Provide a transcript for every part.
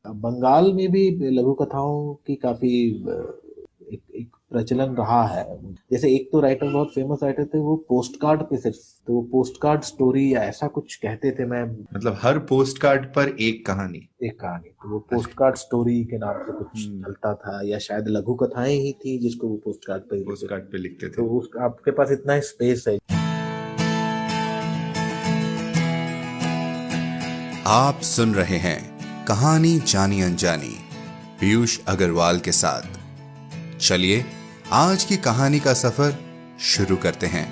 बंगाल में भी लघु कथाओं की काफी एक प्रचलन रहा है। जैसे एक तो राइटर, बहुत फेमस राइटर थे, वो पोस्ट कार्ड पे सिर्फ, तो वो पोस्ट कार्ड स्टोरी या ऐसा कुछ कहते थे। मैं मतलब हर पोस्ट कार्ड पर एक कहानी। एक कहानी, तो वो पोस्ट अरे। कार्ड स्टोरी के नाम से कुछ हम्म। चलता था, या शायद लघु कथाएं ही थी जिसको वो पोस्ट कार्ड पे ही पोस्ट लिखते थे। कार्ड पे लिखते थे। तो उस आपके पास इतना स्पेस है। आप सुन रहे हैं कहानी जानी अनजानी पीयूष अग्रवाल के साथ। चलिए आज की कहानी का सफर शुरू करते हैं।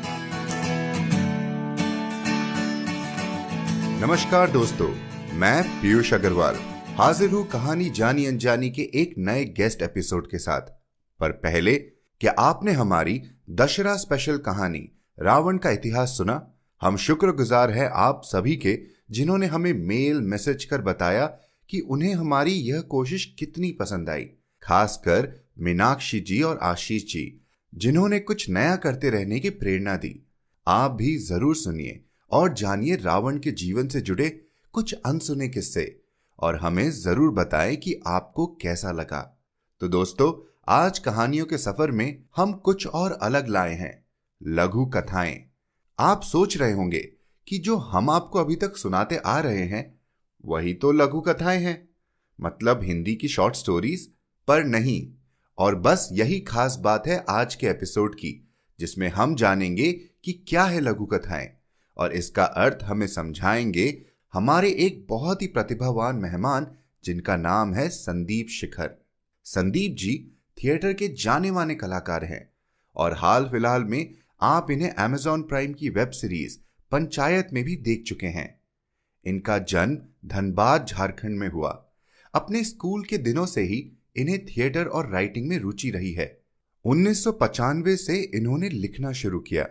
नमस्कार दोस्तों, मैं पीयूष अग्रवाल हाजिर हूं कहानी जानी अनजानी के एक नए गेस्ट एपिसोड के साथ। पर पहले, क्या आपने हमारी दशहरा स्पेशल कहानी रावण का इतिहास सुना? हम शुक्रगुजार हैं आप सभी के जिन्होंने हमें मेल मैसेज कर बताया कि उन्हें हमारी यह कोशिश कितनी पसंद आई। खासकर मीनाक्षी जी और आशीष जी, जिन्होंने कुछ नया करते रहने की प्रेरणा दी। आप भी जरूर सुनिए और जानिए रावण के जीवन से जुड़े कुछ अनसुने किस्से, और हमें जरूर बताएं कि आपको कैसा लगा। तो दोस्तों, आज कहानियों के सफर में हम कुछ और अलग लाए हैं, लघु कथाएं। आप सोच रहे होंगे कि जो हम आपको अभी तक सुनाते आ रहे हैं वही तो लघु कथाएं हैं, मतलब हिंदी की शॉर्ट स्टोरीज। पर नहीं, और बस यही खास बात है आज के एपिसोड की, जिसमें हम जानेंगे कि क्या है लघु कथाएं, और इसका अर्थ हमें समझाएंगे हमारे एक बहुत ही प्रतिभावान मेहमान, जिनका नाम है संदीप शिखर। संदीप जी थिएटर के जाने माने कलाकार हैं, और हाल फिलहाल में आप इन्हें अमेजॉन प्राइम की वेब सीरीज पंचायत में भी देख चुके हैं। इनका जन्म धनबाद झारखंड में हुआ। अपने स्कूल के दिनों से ही इन्हें थिएटर और राइटिंग में रुचि रही है। 1995 से इन्होंने लिखना शुरू किया,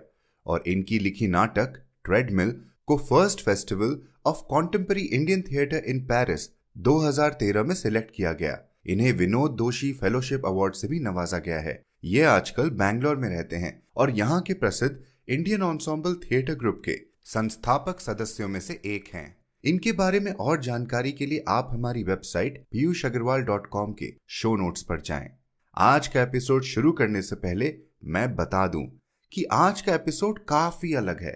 और इनकी लिखी नाटक ट्रेडमिल को first festival of contemporary Indian theatre in Paris 2013 में सिलेक्ट किया गया। इन्हें विनोद दोषी फेलोशिप अवार्ड से भी नवाजा गया है। ये आजकल बैंगलोर में रहते हैं और यहाँ के प्रसिद्ध इंडियन एंसेंबल थिएटर ग्रुप के संस्थापक सदस्यों में से एक हैं। इनके बारे में और जानकारी के लिए आप हमारी वेबसाइट piyushagarwal.com के शो नोट्स पर जाएं। आज का एपिसोड शुरू करने से पहले मैं बता दूं कि आज का एपिसोड काफी अलग है।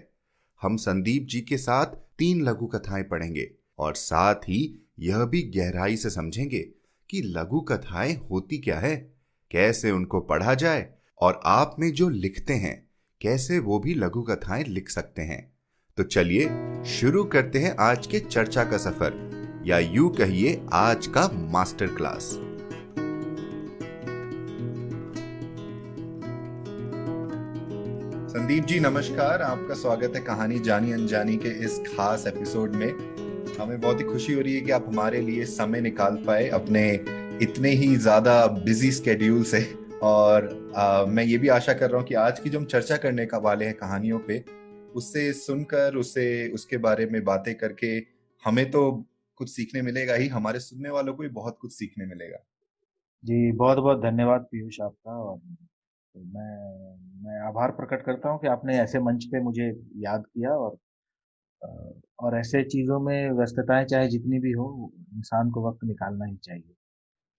हम संदीप जी के साथ 3 लघु कथाएं पढ़ेंगे, और साथ ही यह भी गहराई से समझेंगे कि लघु कथाएं होती क्या है, कैसे उनको पढ़ा जाए, और आप में जो लिखते हैं कैसे वो भी लघु कथाएं लिख सकते हैं। तो चलिए शुरू करते हैं आज के चर्चा का सफर, या यूं कहिए आज का मास्टर क्लास। संदीप जी नमस्कार, आपका स्वागत है कहानी जानी अनजानी के इस खास एपिसोड में। हमें बहुत ही खुशी हो रही है कि आप हमारे लिए समय निकाल पाए अपने इतने ही ज्यादा बिजी स्केड्यूल से। और मैं ये भी आशा कर रहा हूँ कि आज की जो हम चर्चा करने का वाले हैं कहानियों पे, उससे सुनकर उसे उसके बारे में बातें करके हमें तो कुछ सीखने मिलेगा ही, हमारे सुनने वालों को भी बहुत कुछ सीखने मिलेगा। जी, बहुत बहुत धन्यवाद पीयूष आपका। और मैं आभार प्रकट करता हूँ कि आपने ऐसे मंच पे मुझे याद किया। अ, और ऐसे चीज़ों में व्यस्तताएं चाहे जितनी भी हो, इंसान को वक्त निकालना ही चाहिए,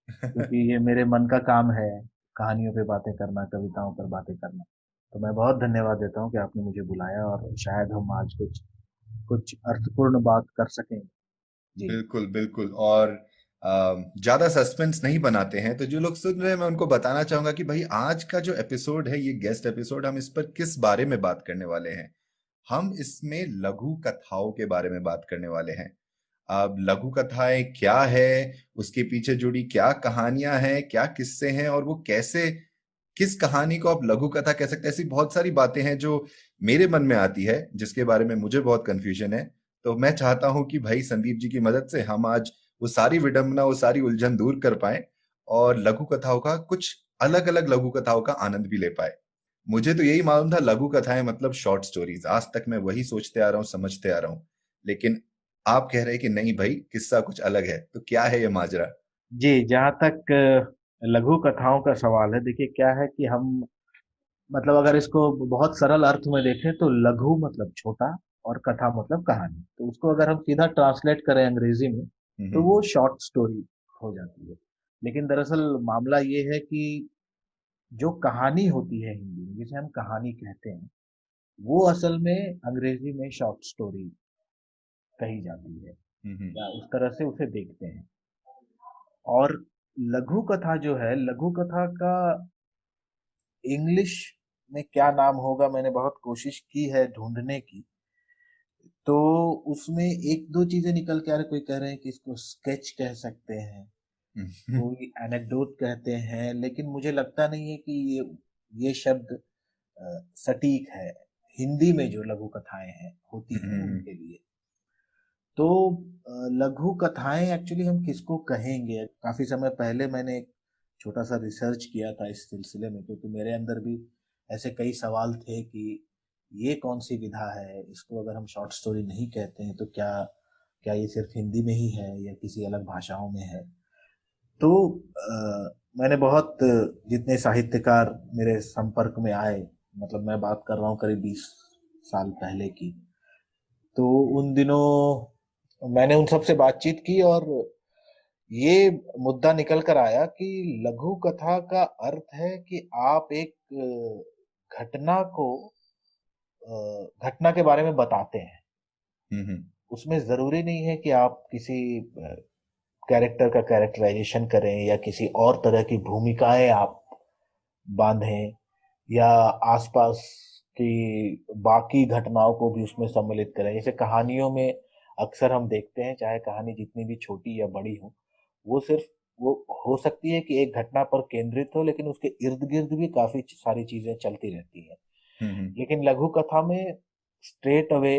क्योंकि ये मेरे मन का काम है, कहानियों पे बातें करना, कविताओं पर बातें करना। तो मैं बहुत धन्यवाद देता हूँ कि आपने मुझे बुलाया, और शायद हम आज कुछ कुछ अर्थपूर्ण बात कर सकें। जी। बिल्कुल बिल्कुल। और ज्यादा सस्पेंस नहीं बनाते हैं, तो जो लोग सुन रहे हैं मैं उनको बताना चाहूंगा कि भाई आज का जो एपिसोड है, ये गेस्ट एपिसोड, हम इस पर किस बारे में बात करने वाले हैं। हम इसमें लघु कथाओं के बारे में बात करने वाले हैं। अब लघु कथाएं क्या है, उसके पीछे जुड़ी क्या कहानियां हैं, क्या किस्से हैं, और वो कैसे, किस कहानी को आप लघु कथा कह सकते हैं। ऐसी बहुत सारी बातें हैं जो मेरे मन में आती है, जिसके बारे में मुझे बहुत कंफ्यूजन है। तो मैं चाहता हूं कि भाई संदीप जी की मदद से हम आज वो सारी विडंबना, वो सारी उलझन दूर कर पाए, और लघु कथाओं का कुछ अलग अलग लघु कथाओं का आनंद भी ले पाए। मुझे तो यही मालूम था लघु कथाएं मतलब शॉर्ट स्टोरीज, आज तक मैं वही सोचते आ रहा हूँ, समझते आ रहा हूँ। लेकिन आप कह रहे हैं कि नहीं भाई, किस्सा कुछ अलग है, तो क्या है ये माजरा? जी, जहाँ तक लघु कथाओं का सवाल है, देखिए क्या है कि हम, मतलब अगर इसको बहुत सरल अर्थ में देखें तो लघु मतलब छोटा, और कथा मतलब कहानी। तो उसको अगर हम सीधा ट्रांसलेट करें अंग्रेजी में, तो हम्म। वो शॉर्ट स्टोरी हो जाती है। लेकिन दरअसल मामला ये है कि जो कहानी होती है हिंदी में, जिसे हम कहानी कहते हैं, वो असल में अंग्रेजी में शॉर्ट स्टोरी कही जाती है, हम्म। या उस तरह से उसे देखते हैं। और लघु कथा जो है, लघु कथा का इंग्लिश में क्या नाम होगा, मैंने बहुत कोशिश की है ढूंढने की। तो उसमें एक दो चीजें निकल के आ रही, कोई कह रहे हैं कि इसको स्केच कह सकते हैं, हम्म। कोई एनेक्डोट कहते हैं, लेकिन मुझे लगता नहीं है कि ये शब्द सटीक है हिंदी में जो लघु कथाएं हैं होती हैं हम्म। उनके लिए। तो लघु कथाएं एक्चुअली हम किसको कहेंगे? काफी समय पहले मैंने एक छोटा सा रिसर्च किया था इस सिलसिले में, क्योंकि मेरे अंदर भी ऐसे कई सवाल थे कि ये कौन सी विधा है, इसको अगर हम शॉर्ट स्टोरी नहीं कहते हैं तो क्या क्या ये सिर्फ हिंदी में ही है या किसी अलग भाषाओं में है? तो मैंने बहुत जितने साहित्यकार मेरे संपर्क में आए, मतलब मैं बात कर रहा हूँ करीब 20 साल पहले की, तो उन दिनों मैंने उन सब से बातचीत की और ये मुद्दा निकल कर आया कि लघु कथा का अर्थ है कि आप एक घटना को घटना के बारे में बताते हैं। हम्म। उसमें जरूरी नहीं है कि आप किसी कैरेक्टर का कैरेक्टराइजेशन करें या किसी और तरह की भूमिकाएं आप बांधें, या आसपास की बाकी घटनाओं को भी उसमें सम्मिलित करें। जैसे कहानियों में अक्सर हम देखते हैं, चाहे कहानी जितनी भी छोटी या बड़ी हो, वो सिर्फ वो हो सकती है कि एक घटना पर केंद्रित हो, लेकिन उसके इर्द गिर्द भी काफी सारी चीजें चलती रहती हैं। हम्म। लेकिन लघु कथा में स्ट्रेट अवे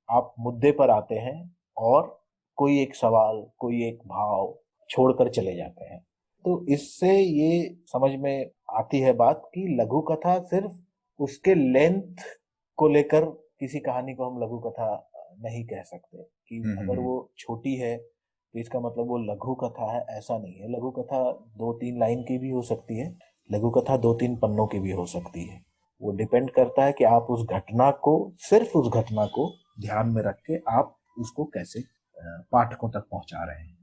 आप मुद्दे पर आते हैं और कोई एक सवाल, कोई एक भाव छोड़कर चले जाते हैं। तो इससे ये समझ में आती है बात कि लघु कथा सिर्फ उसके लेंथ को लेकर किसी कहानी को हम लघु कथा नहीं कह सकते, कि अगर हम्म। वो छोटी है तो इसका मतलब वो लघु कथा है, ऐसा नहीं है। लघु कथा 2-3 लाइन की भी हो सकती है, लघु कथा 2-3 पन्नों की भी हो सकती है। वो डिपेंड करता है कि आप उस घटना को, सिर्फ उस घटना को ध्यान में रख के आप उसको कैसे पाठकों तक पहुंचा रहे हैं।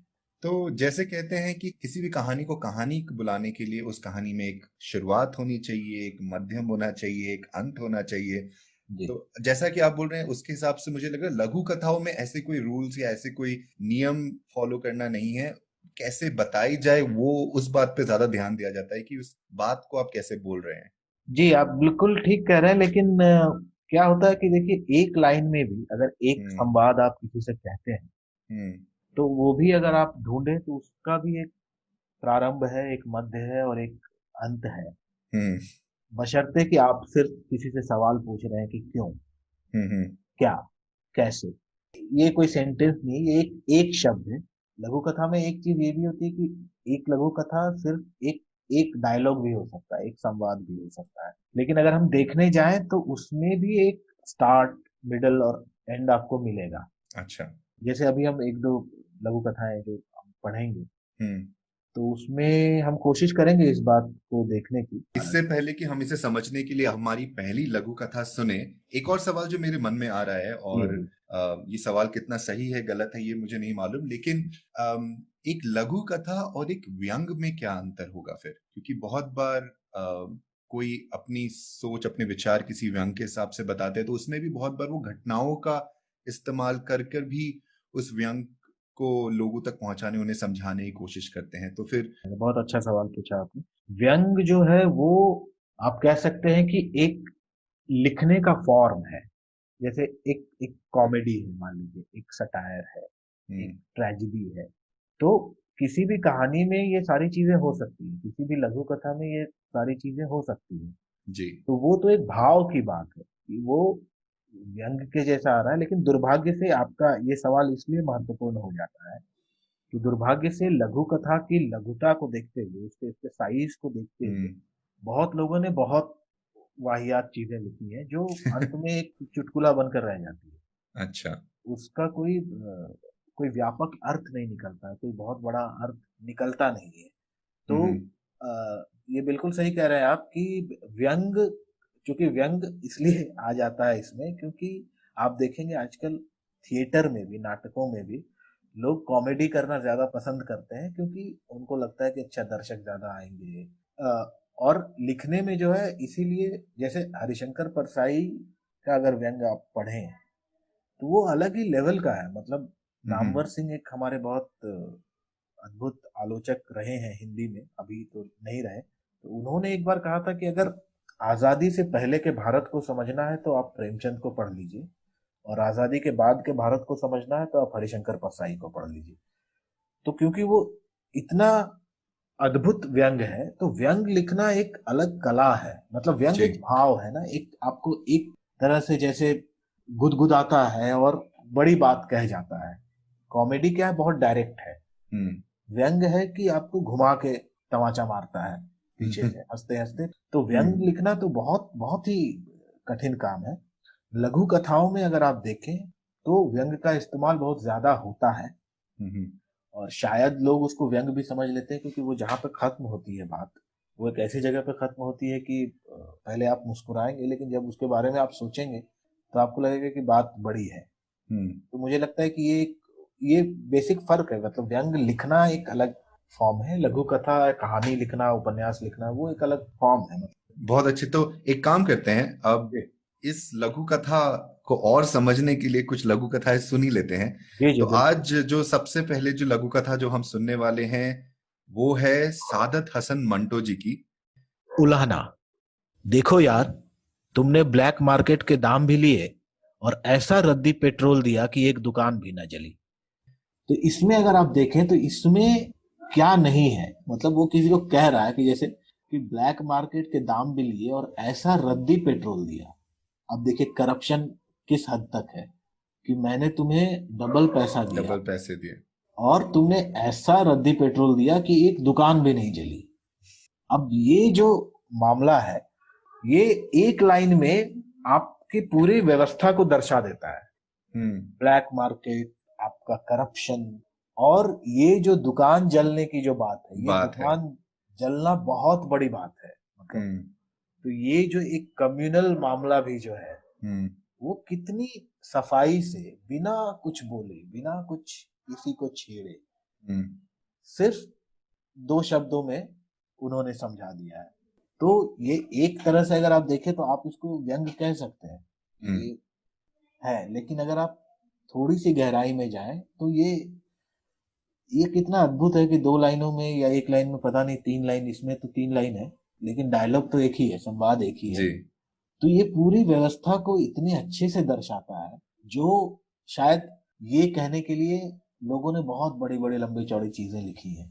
तो जैसे कहते हैं कि किसी भी कहानी को कहानी बुलाने के लिए उस कहानी में एक शुरुआत होनी चाहिए, एक मध्यम होना चाहिए, एक अंत होना चाहिए। जी। तो जैसा कि आप बोल रहे हैं उसके हिसाब से मुझे लग रहा है लघु कथाओं में ऐसे कोई रूल्स या ऐसे कोई नियम फॉलो करना नहीं है। कैसे बताई जाए वो उस बात पे ज्यादा ध्यान दिया जाता है कि उस बात को आप कैसे बोल रहे हैं। जी, आप बिल्कुल ठीक कह रहे हैं, लेकिन क्या होता है कि देखिए, एक लाइन में भी अगर एक हम्म। संवाद आप किसी से कहते हैं, हम्म। तो वो भी अगर आप ढूंढें तो उसका भी एक प्रारंभ है, एक मध्य है और एक अंत है। हम्म। बशर्ते कि आप सिर्फ किसी से सवाल पूछ रहे हैं कि क्यों, हम्म। क्या, कैसे। ये कोई सेंटेंस नहीं, ये एक एक शब्द है। लघु कथा में एक चीज ये भी होती है कि एक लघु कथा सिर्फ एक एक डायलॉग भी हो सकता है, एक संवाद भी हो सकता है। लेकिन अगर हम देखने जाएं तो उसमें भी एक स्टार्ट, मिडल और एंड आपको मिलेगा। अच्छा। जैसे अभी हम एक दो लघु कथाएं जो हम पढ़ेंगे, हम्म। तो उसमें हम कोशिश करेंगे इस बात को देखने की। इससे पहले कि हम इसे समझने के लिए हमारी पहली लघु कथा सुने, एक और सवाल जो मेरे मन में आ रहा है, जी और जी। ये सवाल कितना सही है गलत है ये मुझे नहीं मालूम, लेकिन एक लघु कथा और एक व्यंग में क्या अंतर होगा फिर? क्योंकि बहुत बार कोई अपनी सोच अपने विचार किसी व्यंग के हिसाब से बताते हैं तो उसमें भी बहुत बार वो घटनाओं का इस्तेमाल कर कर भी उस व्यंग को लोगों तक पहुंचाने, उन्हें समझाने की कोशिश करते हैं। तो फिर बहुत अच्छा सवाल पूछा आपने। व्यंग जो है वो, आप कह सकते हैं कि एक लिखने का फॉर्म है। जैसे एक एक कॉमेडी है, मान लीजिए एक सटायर है, एक हम्म। ट्रेजेडी है। तो किसी भी कहानी में ये सारी चीजें हो सकती हैं, किसी भी लघु कथा में ये सारी चीजें हो सकती हैं। जी। तो वो तो एक भाव की बात है कि वो व्यंग के जैसा आ रहा है। लेकिन दुर्भाग्य से आपका ये सवाल इसलिए महत्वपूर्ण हो जाता है कि दुर्भाग्य से लघु कथा की लघुता को देखते हुए, उसके उसके साइज को देखते हुए, हम्म। बहुत लोगों ने बहुत वाहियात चीजें लिखी हैं जो अंत में एक चुटकुला बनकर रह जाती है। अच्छा। उसका कोई व्यापक अर्थ नहीं निकलता है, कोई बहुत बड़ा अर्थ निकलता नहीं है। तो हम्म। ये बिल्कुल सही कह रहे हैं आप कि व्यंग, चूंकि व्यंग इसलिए आ जाता है इसमें क्योंकि आप देखेंगे आजकल थिएटर में भी, नाटकों में भी लोग कॉमेडी करना ज्यादा पसंद करते हैं क्योंकि उनको लगता है कि अच्छा दर्शक ज्यादा आएंगे। और लिखने में जो है इसीलिए जैसे हरिशंकर परसाई का अगर व्यंग आप पढ़ें तो वो अलग ही लेवल का है। मतलब हम्म। नामवर सिंह एक हमारे बहुत अद्भुत आलोचक रहे हैं हिंदी में, अभी तो नहीं रहे। तो उन्होंने एक बार कहा था कि अगर आजादी से पहले के भारत को समझना है तो आप प्रेमचंद को पढ़ लीजिए, और आजादी के बाद के भारत को समझना है तो आप हरिशंकर परसाई को पढ़ लीजिए। तो क्योंकि वो इतना अद्भुत व्यंग है, तो व्यंग लिखना एक अलग कला है। मतलब व्यंग जी। एक भाव है ना, एक आपको एक तरह से जैसे गुदगुदाता है और बड़ी बात कह जाता है। कॉमेडी क्या है, बहुत डायरेक्ट है। हम्म। व्यंग है कि आपको घुमा के तमाचा मारता है पीछे से हंसते हंसते। तो व्यंग हम्म। लिखना तो बहुत बहुत ही कठिन काम है। लघु कथाओं में अगर आप देखें तो व्यंग का इस्तेमाल बहुत ज्यादा होता है, हम्म। और शायद लोग उसको व्यंग भी समझ लेते हैं क्योंकि वो जहाँ पे खत्म होती है बात, वो एक ऐसी जगह पे खत्म होती है कि पहले आप मुस्कुराएंगे लेकिन जब उसके बारे में आप सोचेंगे तो आपको लगेगा कि बात बड़ी है। हम्म। तो मुझे लगता है कि ये बेसिक फर्क है। मतलब व्यंग लिखना एक अलग फॉर्म है, लघु कथा कहानी लिखना उपन्यास लिखना वो एक अलग फॉर्म है। मतलब बहुत अच्छे। तो एक काम करते हैं, अब जी इस लघु कथा को और समझने के लिए कुछ लघु कथाएं सुन ही लेते हैं। जी जी तो बिल्कुल। आज जो सबसे पहले जो लघु कथा जो हम सुनने वाले हैं वो है सादत हसन मंटो जी की। उलाहना। देखो यार, तुमने ब्लैक मार्केट के दाम भी लिए और ऐसा रद्दी पेट्रोल दिया कि एक दुकान भी ना जली। तो इसमें अगर आप देखें तो इसमें क्या नहीं है। मतलब वो किसी को कह रहा है कि जैसे कि ब्लैक मार्केट के दाम भी लिए और ऐसा रद्दी पेट्रोल दिया। अब देखिए करप्शन किस हद तक है कि मैंने तुम्हें डबल पैसा दिया डबल पैसे दिए। और तुमने ऐसा रद्दी पेट्रोल दिया कि एक दुकान भी नहीं जली। अब ये जो मामला है, ये एक लाइन में आपकी पूरी व्यवस्था को दर्शा देता है। हम्म। ब्लैक मार्केट, आपका करप्शन, और ये जो दुकान जलने की जो बात है, ये बात है। दुकान जलना बहुत बड़ी बात है। मतलब हम्म। तो ये जो एक कम्युनल मामला भी जो है हम्म। वो कितनी सफाई से, बिना कुछ बोले, बिना कुछ किसी को छेड़े, हम्म। सिर्फ दो शब्दों में उन्होंने समझा दिया है। तो ये एक तरह से अगर आप देखें तो आप इसको व्यंग कह सकते हैं, हम्म। ये है। लेकिन अगर आप थोड़ी सी गहराई में जाएं तो ये कितना अद्भुत है कि दो लाइनों में या एक लाइन में, पता नहीं तीन लाइन, इसमें तो तीन लाइन है लेकिन डायलॉग तो एक ही है, संवाद एक ही है। जी। तो ये पूरी व्यवस्था को इतने अच्छे से दर्शाता है जो शायद ये कहने के लिए लोगों ने बहुत बड़ी बड़ी लंबी चौड़ी चीजें लिखी है।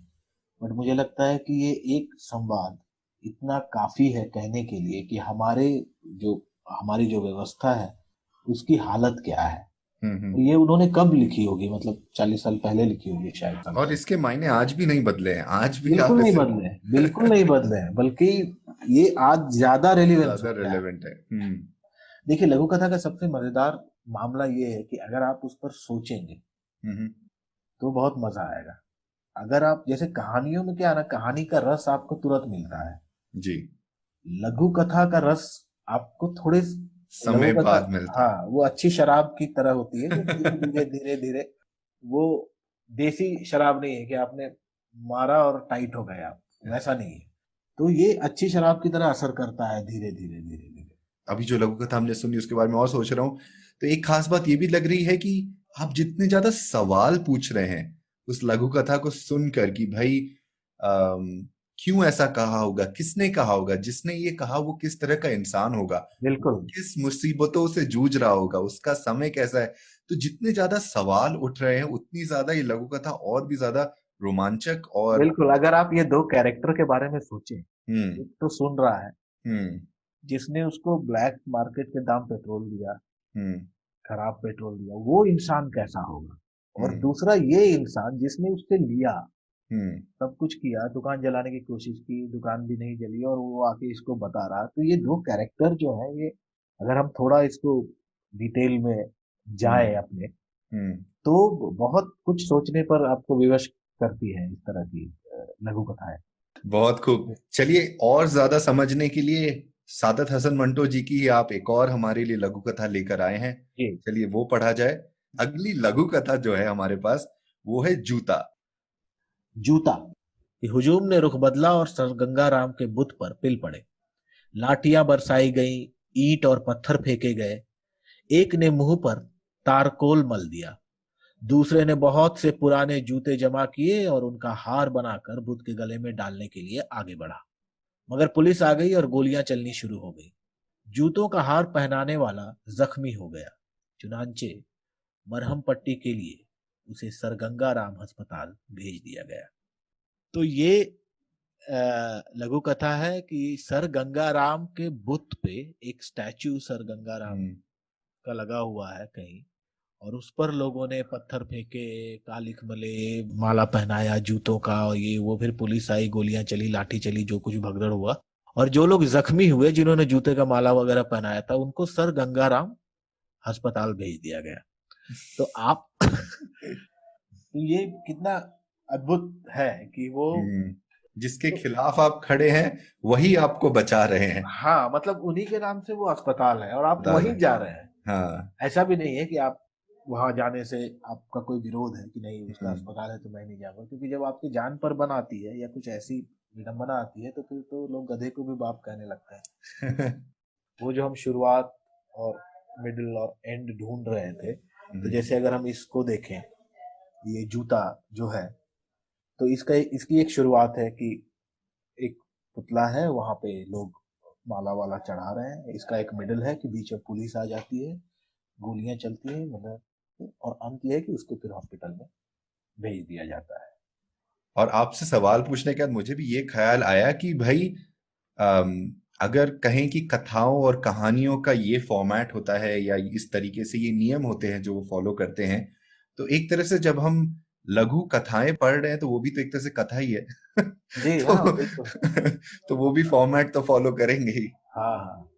बट मुझे लगता है कि ये एक संवाद इतना काफी है कहने के लिए कि जो हमारी जो व्यवस्था है उसकी हालत क्या है। हम्म। तो ये उन्होंने कब लिखी होगी, मतलब 40 साल पहले लिखी होगी शायद। और इसके मायने आज भी नहीं बदले हैं, आज भी बिल्कुल आप नहीं इसे बदले हैं, बिल्कुल नहीं बदले हैं, बल्कि ये आज ज्यादा रेलिवेंस ज्यादा हो गया है। रिलेवेंट है। हम्म। देखिए लघु कथा का सबसे मजेदार मामला ये है कि अगर आप उस पर सोचेंगे हम्म। तो बहुत मजा आएगा। अगर आप जैसे कहानियों में क्या है ना, कहानी का रस आपको तुरंत मिलता है। जी। लघु कथा का रस आपको थोड़े, लघु समय कथा, बाद मिलता है। हाँ वो अच्छी शराब की तरह होती है जो धीरे धीरे धीरे धीरे, वो देसी शराब नहीं है कि आपने मारा और टाइट हो गए आप, वैसा नहीं है। तो ये अच्छी शराब की तरह असर करता है धीरे धीरे धीरे धीरे। अभी जो लघु कथा हमने सुनी उसके बारे में और सोच रहा हूँ, तो एक खास बात ये भी लग रही है कि आप जितने ज्यादा सवाल पूछ रहे हैं उस लघु कथा को सुनकर कि भाई क्यों ऐसा कहा होगा, किसने कहा होगा, जिसने ये कहा वो किस तरह का इंसान होगा, वो बिल्कुल किस मुसीबतों से जूझ रहा होगा, उसका समय कैसा है। तो जितने ज्यादा सवाल उठ रहे हैं उतनी ज्यादा ये लघु कथा और भी ज्यादा रोमांचक और बिल्कुल। अगर आप ये दो कैरेक्टर के बारे में सोचें, हम्म। एक तो सुन रहा है हम्म। जिसने उसको ब्लैक मार्केट के दाम पेट्रोल दिया, हम्म। खराब पेट्रोल दिया, वो इंसान कैसा होगा। और हम्म। दूसरा ये इंसान जिसने उससे लिया, हम्म। सब कुछ किया, दुकान जलाने की कोशिश की, दुकान भी नहीं जली, और वो आके इसको बता रहा। तो ये दो कैरेक्टर जो है, ये अगर हम थोड़ा इसको डिटेल में हम्म। जाए अपने, हम्म। तो बहुत कुछ सोचने पर आपको विवश करती है इस तरह की लघु कथाएं। बहुत खूब। चलिए और ज्यादा समझने के लिए सादत हसन मंटो जी की आप एक और हमारे लिए लघु कथा लेकर आए हैं। जी चलिए वो पढ़ा जाए। अगली लघु कथा जो है हमारे पास वो है जूता। जूता कि हुजूम ने रुख बदला और सर गंगाराम के बुत पर पिल पड़े। लाठियां बरसाई गई, ईंट और पत्थर फेंके गए। एक ने मुंह पर तारकोल मल दिया, दूसरे ने बहुत से पुराने जूते जमा किए और उनका हार बनाकर बुत के गले में डालने के लिए आगे बढ़ा। मगर पुलिस आ गई और गोलियां चलनी शुरू हो गई। जूतों का हार पहनाने वाला जख्मी हो गया, चुनांचे मरहम पट्टी के लिए उसे सर गंगाराम अस्पताल भेज दिया गया। तो ये लघु कथा है कि सर गंगाराम के बुत पे एक स्टैचू सर गंगाराम का लगा हुआ है कहीं, और उस पर लोगों ने पत्थर फेंके, कालिख मले, माला पहनाया जूतों का, और ये वो, फिर पुलिस आई, गोलियां चली, लाठी चली, जो कुछ भगदड़ हुआ, और जो लोग जख्मी हुए जिन्होंने जूते का माला वगैरह पहनाया था उनको सर गंगाराम अस्पताल भेज दिया गया। तो आप तो ये कितना अद्भुत है कि वो जिसके खिलाफ आप खड़े हैं वही आपको बचा रहे हैं। हाँ, मतलब उन्हीं के नाम से वो अस्पताल है और आप वहीं जा रहे हैं। हाँ, ऐसा भी नहीं है कि आप वहां जाने से आपका कोई विरोध है कि नहीं उसका अस्पताल है तो मैं नहीं जाऊंगा, क्योंकि जब आपकी जान पर बन आती है या कुछ ऐसी विडंबना आती है तो फिर तो लोग गधे को भी बाप कहने लगते हैं। वो जो हम शुरुआत और मिडिल और एंड ढूंढ रहे थे, तो जैसे अगर हम इसको देखें, ये जूता जो है, तो इसकी एक शुरुआत है कि एक पुतला है, वहां पे लोग माला वाला चढ़ा रहे हैं। इसका एक मिडिल है कि बीच में पुलिस आ जाती है, गोलियां चलती है, मतलब, और अंत यह है कि उसको फिर हॉस्पिटल में भेज दिया जाता है। और आपसे सवाल पूछने के बाद मुझे भी ये ख्याल आया कि भाई अगर कहें कि कथाओं और कहानियों का ये फॉर्मेट होता है या इस तरीके से ये नियम होते हैं जो वो फॉलो करते हैं, तो एक तरह से जब हम लघु कथाएं पढ़ रहे हैं तो वो भी तो एक तरह से कथा ही है। जी तो, हाँ, बिल्कुल। तो वो भी फॉर्मेट तो फॉलो करेंगे ही। हाँ हाँ,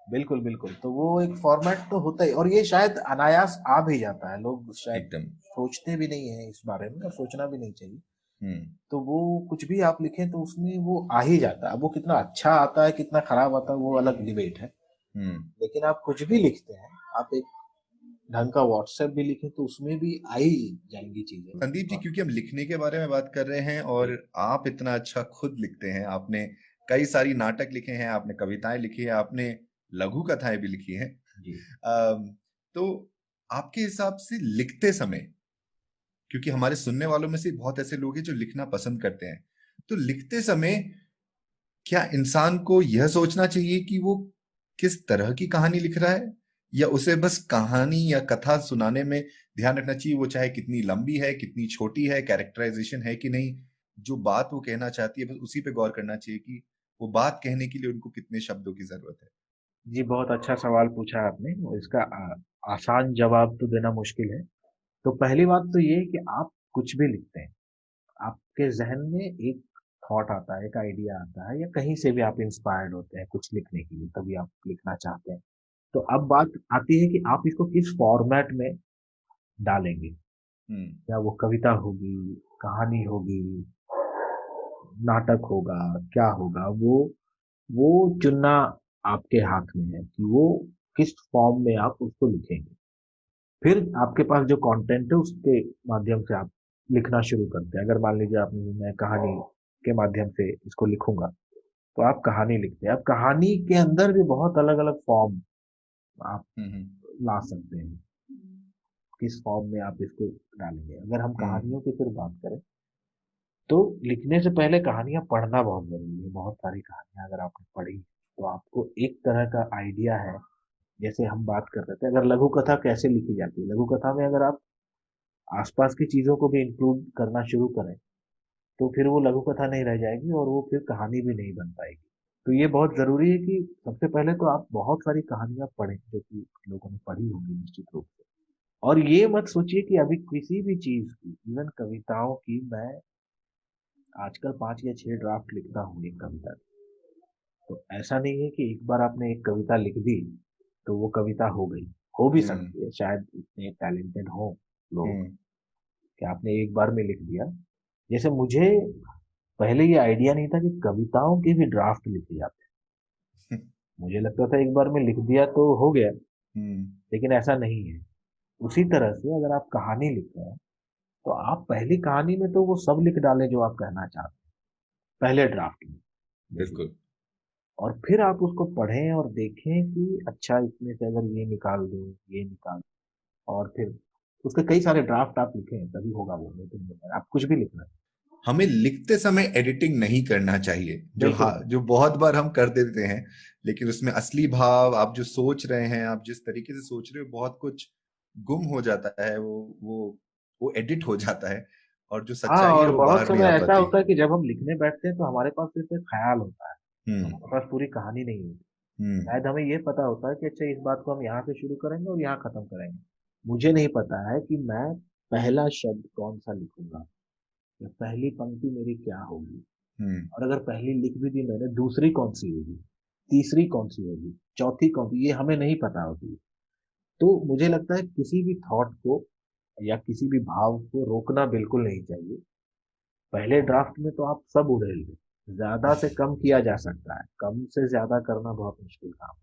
बिल्कुल बिल्कुल। तो वो एक फॉर्मेट तो होता ही, और ये शायद अनायास आ भी जाता है, लोग शायद एकदम सोचते भी नहीं है इस बारे में और सोचना भी नहीं चाहिए। हम्म तो वो कुछ भी आप लिखें तो उसमें वो आ ही जाता है। अब वो कितना अच्छा आता है कितना खराब आता है वो अलग डिबेट है, लेकिन आप कुछ भी लिखते हैं, आप एक ढंग का व्हाट्सएप भी लिखें तो उसमें भी आ ही जाएंगी चीजें। संदीप जी, क्योंकि हम लिखने के बारे में बात कर रहे हैं और आप इतना अच्छा खुद लिखते हैं, आपने कई सारी नाटक लिखे हैं, आपने कविताएं लिखी है, आपने लघु कथाएं भी लिखी हैं। जी। तो आपके हिसाब से लिखते समय, क्योंकि हमारे सुनने वालों में से बहुत ऐसे लोग हैं जो लिखना पसंद करते हैं, तो लिखते समय क्या इंसान को यह सोचना चाहिए कि वो किस तरह की कहानी लिख रहा है, या उसे बस कहानी या कथा सुनाने में ध्यान रखना चाहिए, वो चाहे कितनी लंबी है, कितनी छोटी है, कैरेक्टराइजेशन है कि नहीं, जो बात वो कहना चाहती है बस उसी पे गौर करना चाहिए कि वो बात कहने के लिए उनको कितने शब्दों की जरूरत है? जी, बहुत अच्छा सवाल पूछा आपने और इसका आसान जवाब तो देना मुश्किल है। तो पहली बात तो ये है कि आप कुछ भी लिखते हैं, आपके जहन में एक थॉट आता है, एक आइडिया आता है, या कहीं से भी आप इंस्पायर्ड होते हैं कुछ लिखने के लिए, तभी आप लिखना चाहते हैं। तो अब बात आती है कि आप इसको किस फॉर्मेट में डालेंगे। क्या वो कविता होगी, कहानी होगी, नाटक होगा, क्या होगा, वो चुनना आपके हाथ में है कि वो किस फॉर्म में आप उसको लिखेंगे। फिर आपके पास जो कंटेंट है उसके माध्यम से आप लिखना शुरू करते हैं। अगर मान लीजिए आपने, मैं कहानी के माध्यम से इसको लिखूंगा, तो आप कहानी लिखते हैं। अब कहानी के अंदर भी बहुत अलग अलग फॉर्म आप ला सकते हैं, किस फॉर्म में आप इसको डालेंगे। अगर हम कहानियों की फिर बात करें, तो लिखने से पहले कहानियां पढ़ना बहुत जरूरी है। बहुत सारी कहानियां अगर आपने पढ़ी तो आपको एक तरह का आइडिया है। जैसे हम बात कर रहे थे, अगर लघु कथा कैसे लिखी जाती है, लघु कथा में अगर आप आसपास की चीजों को भी इंक्लूड करना शुरू करें तो फिर वो लघु कथा नहीं रह जाएगी और वो फिर कहानी भी नहीं बन पाएगी। तो ये बहुत जरूरी है कि सबसे पहले तो आप बहुत सारी कहानियां पढ़ें जो कि लोगों ने पढ़ी होंगी निश्चित रूप से। और ये मत सोचिए कि अभी किसी भी चीज की, इवन कविताओं की, मैं आजकल 5 या 6 ड्राफ्ट लिखता हूँ एक कविता की। तो ऐसा नहीं है कि एक बार आपने एक कविता लिख दी तो वो कविता हो गई। हो भी सकती है, शायद इतने टैलेंटेड हो लोग कि आपने एक बार में लिख दिया। जैसे मुझे पहले ये आइडिया नहीं था कि कविताओं के भी ड्राफ्ट लिखे जाते हैं। मुझे लगता था एक बार में लिख दिया तो हो गया, लेकिन ऐसा नहीं है। उसी तरह से अगर आप कहानी लिख रहे हैं तो आप पहली कहानी में तो वो सब लिख डालें जो आप कहना चाहते हैं पहले ड्राफ्ट में। बिल्कुल। और फिर आप उसको पढ़ें और देखें कि अच्छा इसमें से अगर ये निकाल दूं, ये निकाल दूं, और फिर उसके कई सारे ड्राफ्ट आप लिखें तभी होगा वो, नहीं तो नहीं होगा। आप कुछ भी लिखना। हमें लिखते समय एडिटिंग नहीं करना चाहिए, बिल्कुल। जो बहुत बार हम कर देते हैं, लेकिन उसमें असली भाव, आप जो सोच रहे हैं, आप जिस तरीके से सोच रहे हो, बहुत कुछ गुम हो जाता है, वो एडिट हो जाता है, और जो हाँ, सच्चाई है और वो बहुत बाहर नहीं समय आ ऐसा पाती। होता है कि जब हम लिखने बैठते हैं तो हमारे पास सिर्फ एक ख्याल होता है, हम्म। हमारे पास पूरी कहानी नहीं होती। हम्म। शायद हमें ये पता होता है कि अच्छा इस बात को हम यहाँ से शुरू करेंगे और यहाँ खत्म करेंगे। मुझे नहीं पता है कि मैं पहला शब्द कौन सा लिखूंगा, या पहली पंक्ति मेरी क्या होगी, हम्म। और अगर पहली लिख भी दी मैंने, दूसरी कौन सी होगी, तीसरी कौन सी होगी, चौथी कौन सी, ये हमें नहीं पता होती। तो मुझे लगता है किसी भी थॉट को या किसी भी भाव को रोकना बिल्कुल नहीं चाहिए। पहले ड्राफ्ट में तो आप सब उड़ेल दें, ज्यादा से कम किया जा सकता है, कम से ज्यादा करना बहुत मुश्किल काम।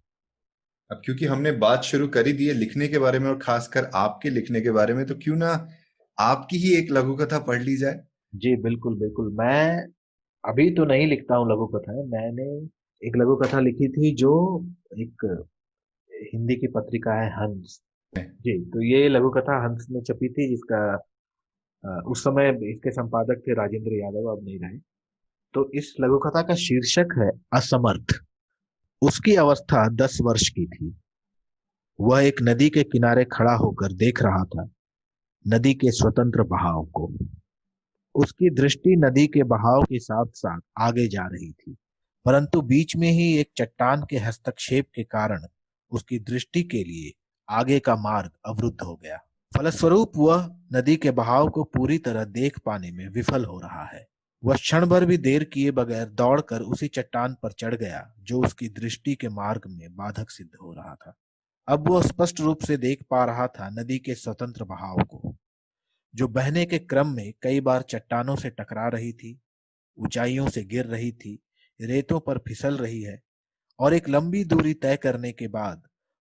अब क्योंकि हमने बात शुरू कर ही दी है लिखने के बारे में, और खासकर आपके लिखने के बारे में, तो क्यों ना आपकी ही एक लघु कथा पढ़ ली जाए। जी बिल्कुल बिल्कुल। मैं अभी तो नहीं लिखता हूँ लघु कथाएं। मैंने एक लघु कथा लिखी थी जो एक हिंदी की पत्रिका है हंस। जी, तो ये लघु कथा हंस में छपी थी, जिसका उस समय इसके संपादक थे राजेंद्र यादव, अब नहीं रहे। तो इस लघु कथा का शीर्षक है असमर्थ। उसकी अवस्था 10 वर्ष की थी। वह एक नदी के किनारे खड़ा होकर देख रहा था नदी के स्वतंत्र बहाव को। उसकी दृष्टि नदी के बहाव के साथ साथ आगे जा रही थी, परंतु बीच में ही एक चट्टान के हस्तक्षेप के कारण उसकी दृष्टि के लिए आगे का मार्ग अवरुद्ध हो गया। फलस्वरूप वह नदी के बहाव को पूरी तरह देख पाने में विफल हो रहा है। वह क्षण भर भी देर किए बगैर दौड़कर उसी चट्टान पर चढ़ गया जो उसकी दृष्टि के मार्ग में बाधक सिद्ध हो रहा था। अब वह स्पष्ट रूप से देख पा रहा था नदी के स्वतंत्र बहाव को, जो बहने के क्रम में कई बार चट्टानों से टकरा रही थी, ऊंचाइयों से गिर रही थी, रेतों पर फिसल रही है, और एक लंबी दूरी तय करने के बाद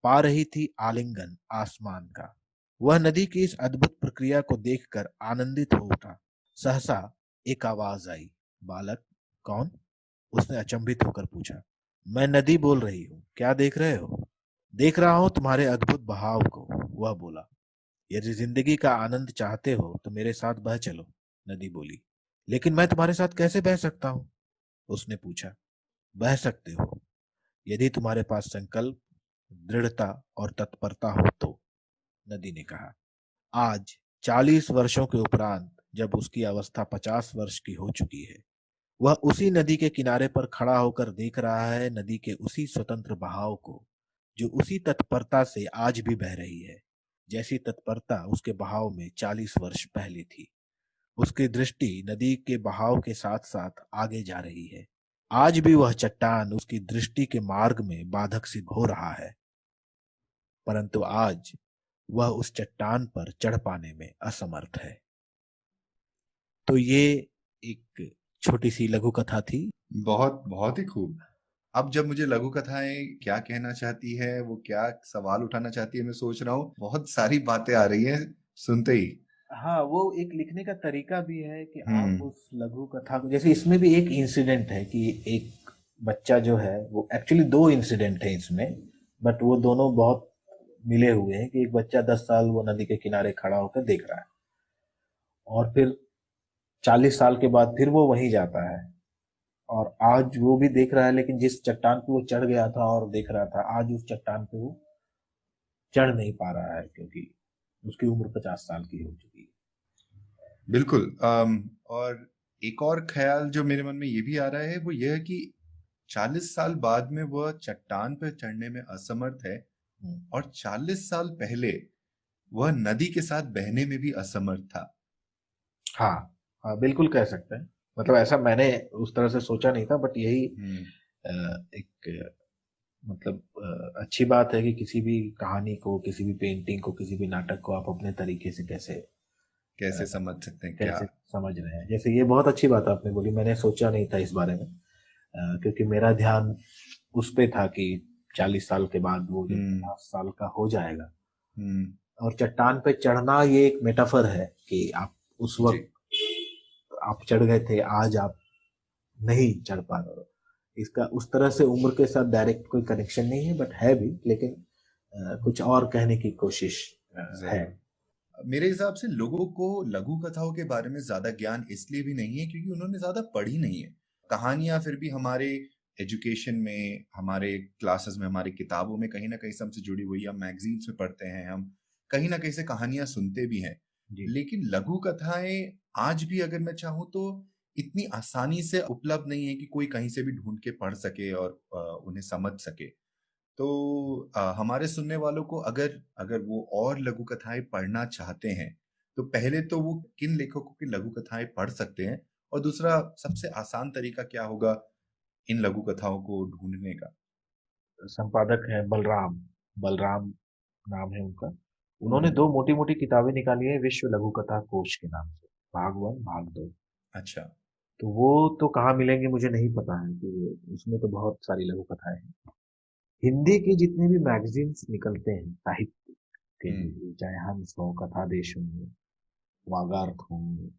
पा रही थी आलिंगन आसमान का। वह नदी की इस अद्भुत प्रक्रिया को देखकर आनंदित हो उठा। सहसा एक आवाज आई, बालक कौन? उसने अचंभित होकर पूछा। मैं नदी बोल रही हूँ, क्या देख रहे हो? देख रहा हूं तुम्हारे अद्भुत बहाव को, वह बोला। यदि जिंदगी का आनंद चाहते हो तो मेरे साथ बह चलो, नदी बोली। लेकिन मैं तुम्हारे साथ कैसे बह सकता हूँ? उसने पूछा। बह सकते हो यदि तुम्हारे पास संकल्प, दृढ़ता और तत्परता हो तो, नदी ने कहा। आज 40 वर्षों के उपरांत, जब उसकी अवस्था 50 वर्ष की हो चुकी है, वह उसी नदी के किनारे पर खड़ा होकर देख रहा है नदी के उसी स्वतंत्र बहाव को, जो उसी तत्परता से आज भी बह रही है जैसी तत्परता उसके बहाव में 40 वर्ष पहले थी। उसकी दृष्टि नदी के बहाव के साथ साथ आगे जा रही है। आज भी वह चट्टान उसकी दृष्टि के मार्ग में बाधक सिद्ध हो रहा है, परंतु आज वह उस चट्टान पर चढ़ पाने में असमर्थ है। तो ये एक छोटी सी लघु कथा थी। बहुत बहुत ही खूब। अब जब मुझे लघु कथाएं क्या कहना चाहती है, वो क्या सवाल उठाना चाहती है, मैं सोच रहा हूँ, बहुत सारी बातें आ रही हैं सुनते ही। हाँ, वो एक लिखने का तरीका भी है कि आप हम्म। उस लघु कथा को, जैसे इसमें भी एक इंसिडेंट है कि एक बच्चा जो है, वो एक्चुअली दो इंसिडेंट है इसमें, बट वो दोनों बहुत मिले हुए हैं। कि एक बच्चा 10 साल वो नदी के किनारे खड़ा होकर देख रहा है, और फिर 40 साल के बाद फिर वो वहीं जाता है, और आज वो भी देख रहा है, लेकिन जिस चट्टान पे वो चढ़ गया था और देख रहा था, आज उस चट्टान पे वो चढ़ नहीं पा रहा है, क्योंकि उसकी उम्र 50 साल की हो चुकी है। बिल्कुल। और एक और ख्याल जो मेरे मन में ये भी आ रहा है, वो यह है कि 40 साल बाद में वह चट्टान पर चढ़ने में असमर्थ है, और 40 साल पहले वह नदी के साथ बहने में भी असमर्थ था। हाँ, हाँ बिल्कुल कह सकते हैं। मतलब ऐसा मैंने उस तरह से सोचा नहीं था, बट यही एक मतलब अच्छी बात है कि किसी भी कहानी को, किसी भी पेंटिंग को, किसी भी नाटक को आप अपने तरीके से कैसे समझ सकते हैं क्या? कैसे समझ रहे हैं। जैसे ये बहुत अच्छी बात आपने बोली, मैंने सोचा नहीं था इस बारे में, क्योंकि मेरा ध्यान उस पे था कि 40 साल के बाद वो जब 50 साल का हो जाएगा, और चट्टान पे चढ़ना ये एक मेटाफर है कि आप उस वक्त आप चढ़ गए थे, आज आप नहीं चढ़ पा रहे हो। इसका उस तरह से उम्र के साथ डायरेक्ट कोई कनेक्शन नहीं है, बट है भी, लेकिन कुछ और कहने की कोशिश है। मेरे हिसाब से लोगों को लघु कथाओं के बारे में ज्यादा ज्ञान इसलिए भी नहीं है क्योंकि उन्होंने ज्यादा पढ़ी नहीं है। कहानियां फिर भी हमारे एजुकेशन में, हमारे क्लासेस में, हमारी किताबों में कहीं ना कहीं से हमसे जुड़ी हुई है। हम मैगजीन्स में पढ़ते हैं, हम कहीं ना कहीं से कहानियां सुनते भी हैं। लेकिन लघु कथाएं आज भी अगर मैं चाहूँ तो इतनी आसानी से उपलब्ध नहीं है कि कोई कहीं से भी ढूंढ के पढ़ सके और उन्हें समझ सके। तो हमारे सुनने वालों को अगर अगर वो और लघु कथाएं पढ़ना चाहते हैं तो पहले तो वो किन लेखकों की लघु कथाएं पढ़ सकते हैं, और दूसरा सबसे आसान तरीका क्या होगा इन लघु कथाओं को ढूंढने का? संपादक है बलराम, बलराम नाम है उनका। उन्होंने 2 मोटी-मोटी किताबें निकाली है विश्व लघु कथा कोश के नाम से, भाग 1, भाग 2। अच्छा। तो वो तो कहाँ मिलेंगे मुझे नहीं पता है, कि उसमें तो बहुत सारी लघु कथाएं हैं। हिंदी के जितने भी मैगजीन्स निकलते हैं साहित्य के लिए, चाहे हंस हो, कथा देश हो, वागार्थ हो,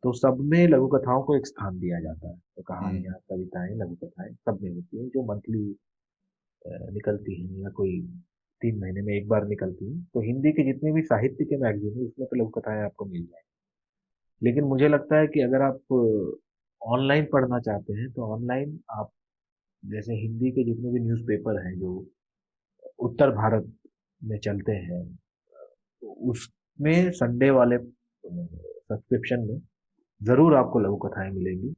तो सब में लघु कथाओं को एक स्थान दिया जाता है। तो कहानियां, कविताएं, लघु कथाएं सब में होती है, जो मंथली निकलती हैं या कोई 3 महीने में एक बार निकलती है। तो हिंदी के जितने भी साहित्य के मैगजीन है उसमें तो लघु कथाएं आपको मिल जाएंगी। लेकिन मुझे लगता है कि अगर आप ऑनलाइन पढ़ना चाहते हैं तो ऑनलाइन आप, जैसे हिंदी के जितने भी न्यूज़पेपर हैं जो उत्तर भारत में चलते हैं, तो उसमें संडे वाले सब्सक्रिप्शन में जरूर आपको लघु कथाएं मिलेंगी।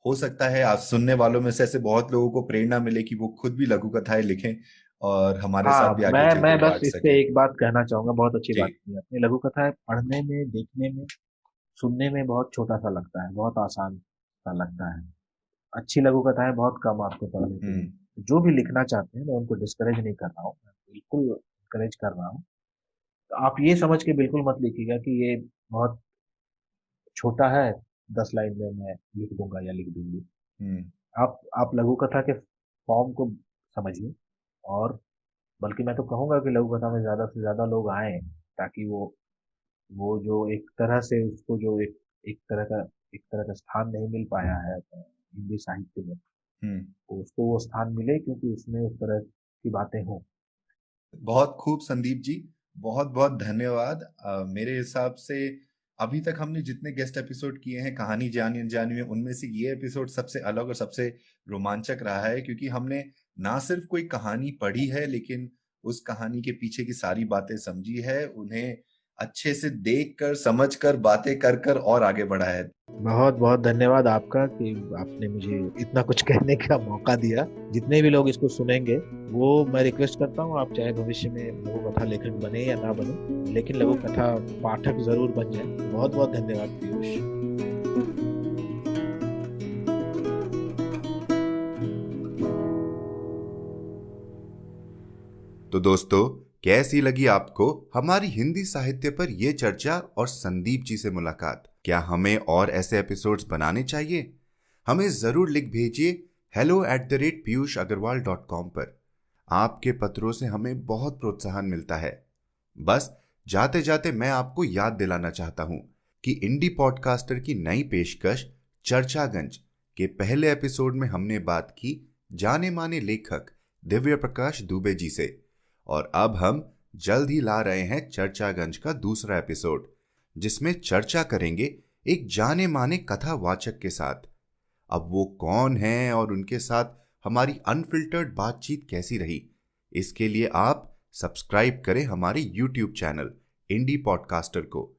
हो सकता है आप सुनने वालों में से ऐसे बहुत लोगों को प्रेरणा मिले कि वो खुद भी लघु कथाएं लिखें और हमारे हाँ, साथ भी आगे चल मैं के बस बांट इस पे सके। एक बात कहना चाहूंगा, बहुत अच्छी जी। बात की आपने। लघु कथाएं पढ़ने में, देखने में, सुनने में बहुत छोटा सा लगता है, बहुत आसान सा लगता है। अच्छी लघु कथाएं बहुत कम आपको पढ़ने को मिलती। जो भी लिखना चाहते हैं, मैं उनको डिस्करेज नहीं कर रहा हूँ, मैं बिल्कुल इंकरेज कर रहा हूँ। तो आप ये समझ के बिल्कुल मत लिखिएगा कि ये बहुत छोटा है, 10 लाइन में मैं लिख दूंगा या लिख दूंगी। आप लघु कथा के फॉर्म को समझिए, और बल्कि मैं तो कहूंगा कि लघु कथा में ज्यादा से ज्यादा लोग आए, ताकि वो जो एक तरह से उसको जो एक तरह का स्थान नहीं मिल पाया है हिंदी साहित्य में, तो उसको वो स्थान मिले, क्योंकि उसमें उस तरह की बातें हों। बहुत खूब संदीप जी, बहुत बहुत धन्यवाद। मेरे हिसाब से अभी तक हमने जितने गेस्ट एपिसोड किए हैं कहानी जानी अनजानी में, उनमें से ये एपिसोड सबसे अलग और सबसे रोमांचक रहा है, क्योंकि हमने ना सिर्फ कोई कहानी पढ़ी है लेकिन उस कहानी के पीछे की सारी बातें समझी है, उन्हें अच्छे से देख कर, समझ कर, बातें कर कर और आगे बढ़ा है। बहुत बहुत धन्यवाद आपका कि आपने मुझे इतना कुछ कहने का मौका दिया। जितने भी लोग इसको सुनेंगे, वो मैं रिक्वेस्ट करता हूँ, आप चाहे भविष्य में लघु कथा लेखक बने या ना बने, लेकिन लघु कथा पाठक जरूर बन जाए। बहुत बहुत धन्यवाद पीयूष। तो दोस्तों, कैसी लगी आपको हमारी हिंदी साहित्य पर यह चर्चा और संदीप जी से मुलाकात? क्या हमें और ऐसे एपिसोड्स बनाने चाहिए? हमें जरूर लिख भेजिए hello@piyushagarwal.com पर। आपके पत्रों से हमें बहुत प्रोत्साहन मिलता है। बस जाते जाते मैं आपको याद दिलाना चाहता हूं कि इंडी पॉडकास्टर की नई पेशकश चर्चागंज के पहले एपिसोड में हमने बात की जाने माने लेखक दिव्य प्रकाश दुबे जी से, और अब हम जल्द ही ला रहे हैं चर्चागंज का दूसरा एपिसोड, जिसमें चर्चा करेंगे एक जाने माने कथावाचक के साथ। अब वो कौन हैं और उनके साथ हमारी अनफिल्टर्ड बातचीत कैसी रही, इसके लिए आप सब्सक्राइब करें हमारे YouTube चैनल इंडी पॉडकास्टर को।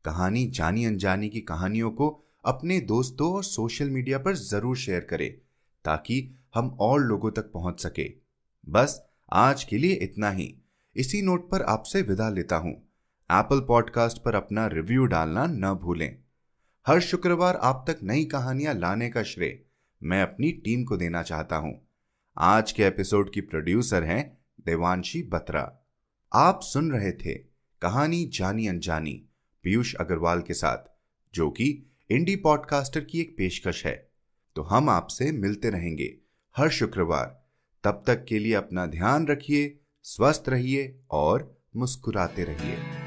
कहानी जानी अनजानी की कहानियों को अपने दोस्तों और सोशल मीडिया पर जरूर शेयर करें, ताकि हम और लोगों तक पहुंच सके। बस आज के लिए इतना ही। इसी नोट पर आपसे विदा लेता हूं। एप्पल पॉडकास्ट पर अपना रिव्यू डालना न भूलें। हर शुक्रवार आप तक नई कहानियां लाने का श्रेय मैं अपनी टीम को देना चाहता हूं। आज के एपिसोड की प्रोड्यूसर हैं देवांशी बत्रा। आप सुन रहे थे कहानी जानी अनजानी पीयूष अग्रवाल के साथ, जो कि इंडी पॉडकास्टर की एक पेशकश है। तो हम आपसे मिलते रहेंगे हर शुक्रवार। तब तक के लिए अपना ध्यान रखिए, स्वस्थ रहिए और मुस्कुराते रहिए।